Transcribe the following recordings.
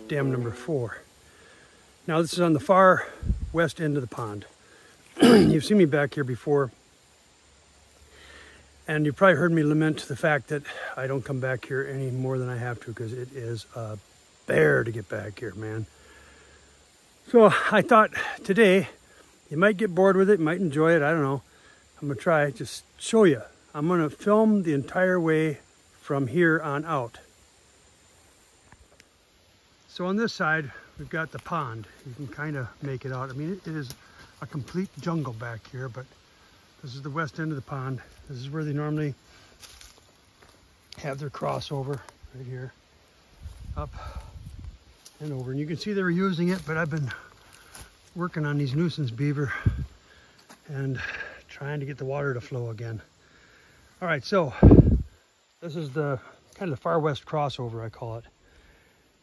dam number 4. Now this is on the far west end of the pond. You've seen me back here before, and you've probably heard me lament the fact that I don't come back here any more than I have to, because it is a bear to get back here, man. So I thought today, you might get bored with it, might enjoy it, I don't know. I'm gonna try, just show you. I'm gonna film the entire way from here on out. So on this side, we've got the pond. You can kind of make it out. I mean, it is a complete jungle back here, but this is the west end of the pond. This is where they normally have their crossover, right here, up and over. And you can see they were using it, but I've been working on these nuisance beaver and trying to get the water to flow again. All right, so this is the kind of the far west crossover, I call it.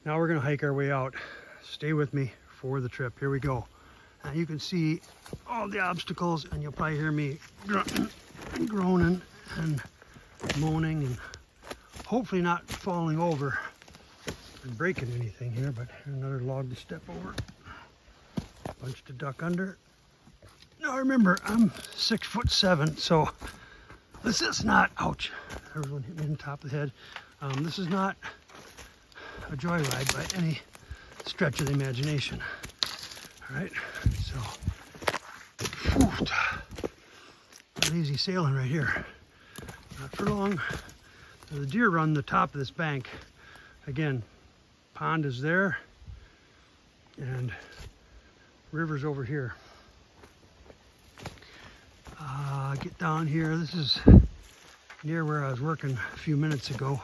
Now we're gonna hike our way out. Stay with me for the trip. Here we go. And you can see all the obstacles, and you'll probably hear me grunting and groaning and moaning, and hopefully not falling over and breaking anything here, but another log to step over. Bunch to duck under. Now remember, I'm 6'7", so this is not, ouch, everyone hit me in the top of the head. This is not a joyride by any stretch of the imagination. All right, so whew, easy sailing right here. Not for long. The deer run the top of this bank. Again, pond is there and river's over here. Get down here. This is near where I was working a few minutes ago.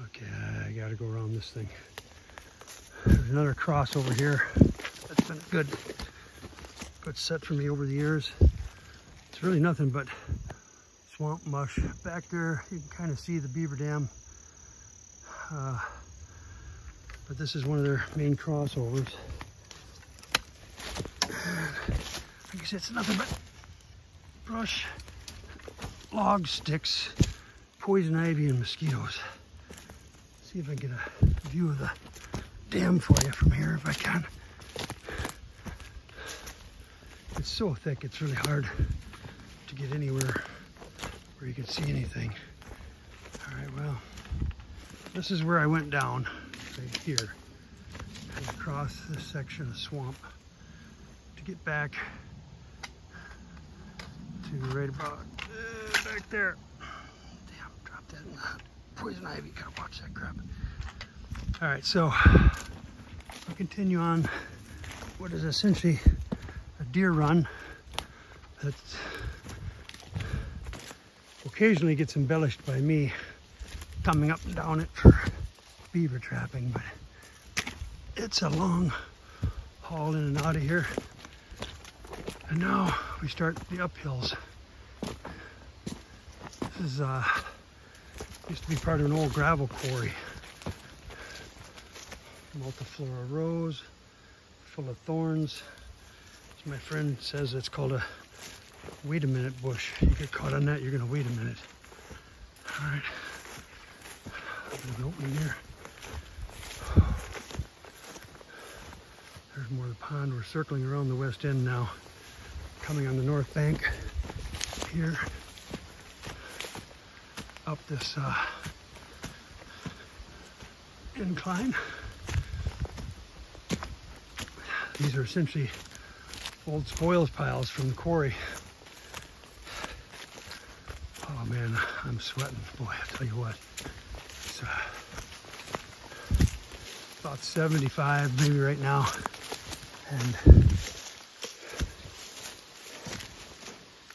Okay, I gotta go around this thing. There's another cross over here. That's been a good set for me over the years. It's really nothing but swamp mush. Back there, you can kind of see the beaver dam. But this is one of their main crossovers. Like I said, it's nothing but brush, logs, sticks, poison ivy, and mosquitoes. See if I can get a view of the dam for you from here if I can. It's so thick, it's really hard to get anywhere where you can see anything. All right, well, this is where I went down, right here, and across this section of swamp to get back to right about back there. Damn, dropped that in the poison ivy. Gotta watch that crap. All right, so I'll continue on what is essentially a deer run that occasionally gets embellished by me coming up and down it for beaver trapping, but it's a long haul in and out of here. And now we start the uphills. This is used to be part of an old gravel quarry. Multiflora rose, full of thorns. As my friend says, it's called a wait a minute bush. You get caught on that, you're gonna wait a minute. All right, there's an opening here. There's more of the pond. We're circling around the west end now, coming on the north bank here, up this incline. These are essentially old spoils piles from the quarry. Oh man, I'm sweating. Boy, I'll tell you what. It's about 75 maybe right now. And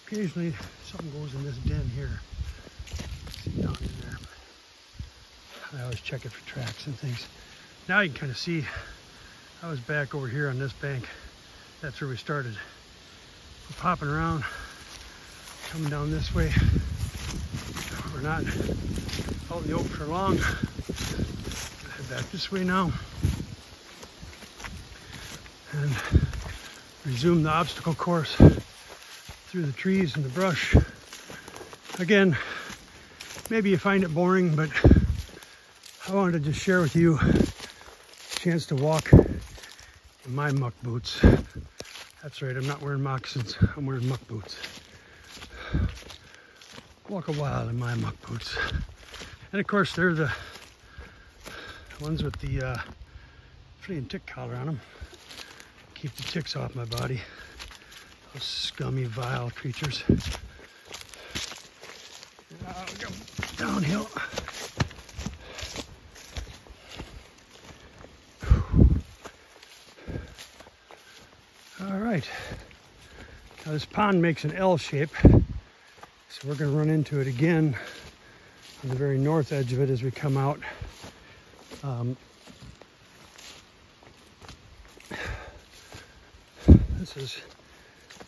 occasionally something goes in this den here. See down in there. But I always check it for tracks and things. Now you can kind of see I was back over here on this bank. That's where we started. We're popping around, coming down this way. We're not out in the open for long. Head back this way now. And resume the obstacle course through the trees and the brush. Again, maybe you find it boring, but I wanted to just share with you a chance to walk in my muck boots. That's right, I'm not wearing moccasins, I'm wearing muck boots. Walk a while in my muck boots. And of course, they're the ones with the flea and tick collar on them. Keep the ticks off my body. Those scummy, vile creatures. Now we go downhill. All right. Now this pond makes an L shape, so we're going to run into it again on the very north edge of it as we come out. This is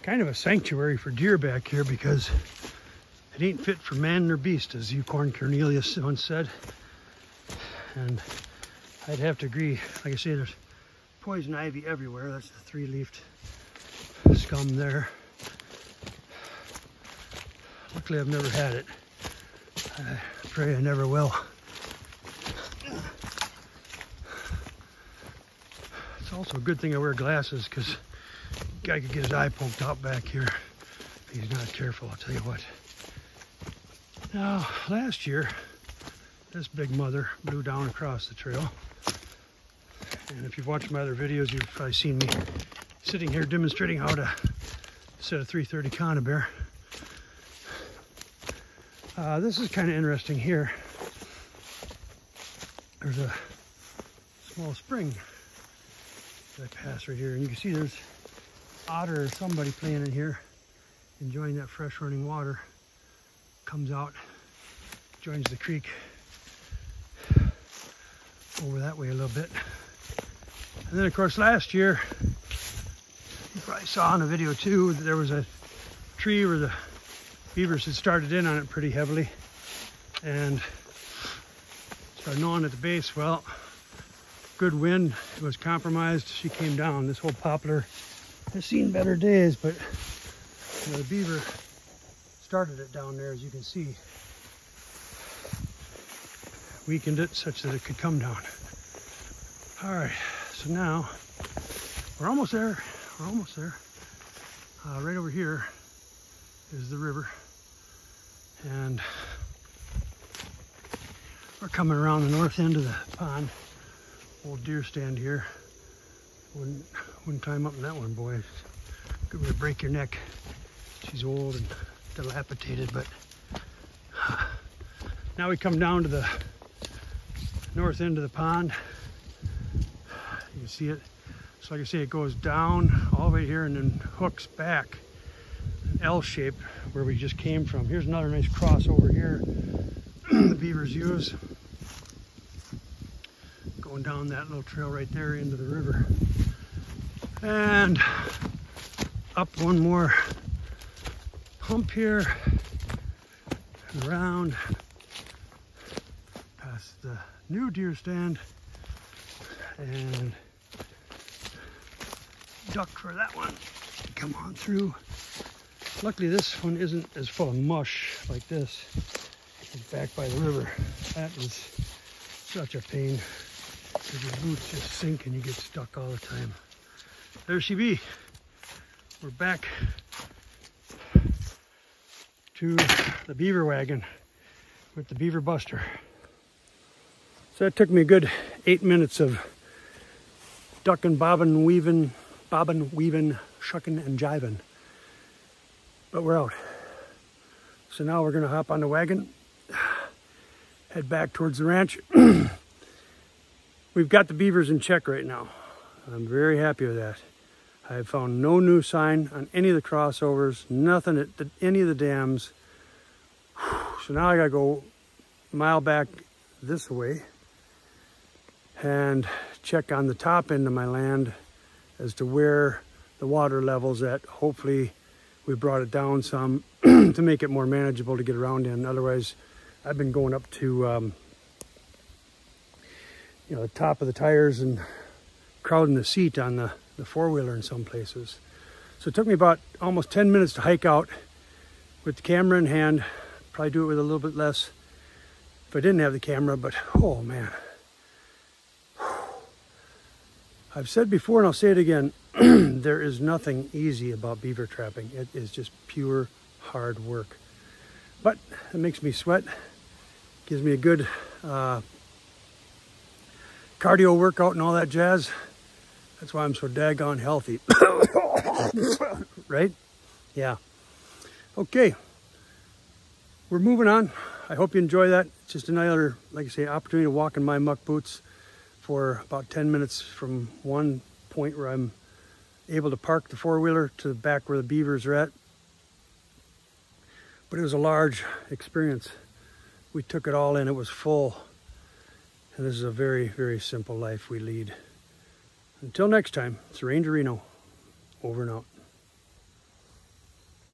kind of a sanctuary for deer back here because it ain't fit for man nor beast, as Eucorn Cornelius once said. And I'd have to agree. Like I say, there's poison ivy everywhere. That's the three-leafed scum there. Luckily, I've never had it. I pray I never will. It's also a good thing I wear glasses because a guy could get his eye poked out back here if he's not careful, I'll tell you what. Now, last year, this big mother blew down across the trail. And if you've watched my other videos, you've probably seen me sitting here demonstrating how to set a 330 conibear. This is kind of interesting here. There's a small spring that I pass right here, and you can see there's otter or somebody playing in here, enjoying that fresh running water. Comes out, joins the creek over that way a little bit. And then of course last year, you probably saw in a video too, that there was a tree where the beavers had started in on it pretty heavily and started gnawing at the base. Well, good wind, it was compromised, she came down. This whole poplar has seen better days, but you know, the beaver started it down there, as you can see. Weakened it such that it could come down. All right, so now we're almost there. We're almost there. Right over here is the river, and we're coming around the north end of the pond. Old deer stand here. Wouldn't climb up in that one, boy. Could really break your neck. She's old and dilapidated, but now we come down to the north end of the pond. You can see it. So like I say, it goes down all the way here and then hooks back an L shape where we just came from. Here's another nice crossover here the beavers use, going down that little trail right there into the river, and up one more hump here, around past the new deer stand, and duck for that one. Come on through. Luckily this one isn't as full of mush like this. It's back by the river. That is such a pain because your boots just sink and you get stuck all the time. There she be. We're back to the beaver wagon with the beaver buster. So that took me a good 8 minutes of ducking, bobbing, weaving, shucking and jiving. But we're out. So now we're gonna hop on the wagon, head back towards the ranch. We've got the beavers in check right now. I'm very happy with that. I have found no new sign on any of the crossovers, nothing at any of the dams. So now I gotta go a mile back this way and check on the top end of my land as to where the water level's at. Hopefully we brought it down some to make it more manageable to get around in. Otherwise, I've been going up to you know, the top of the tires and crowding the seat on the four-wheeler in some places. So it took me about almost 10 minutes to hike out with the camera in hand. Probably do it with a little bit less if I didn't have the camera, but oh man, I've said before and I'll say it again, there is nothing easy about beaver trapping. It is just pure hard work. But it makes me sweat, gives me a good cardio workout and all that jazz. That's why I'm so daggone healthy. Right? Yeah. Okay. We're moving on. I hope you enjoy that. It's just another, like I say, opportunity to walk in my muck boots for about 10 minutes from one point where I'm able to park the four-wheeler to back where the beavers are at. But it was a large experience. We took it all in. It was full. And this is a very, very simple life we lead. Until next time, it's Ranger Reno, over and out.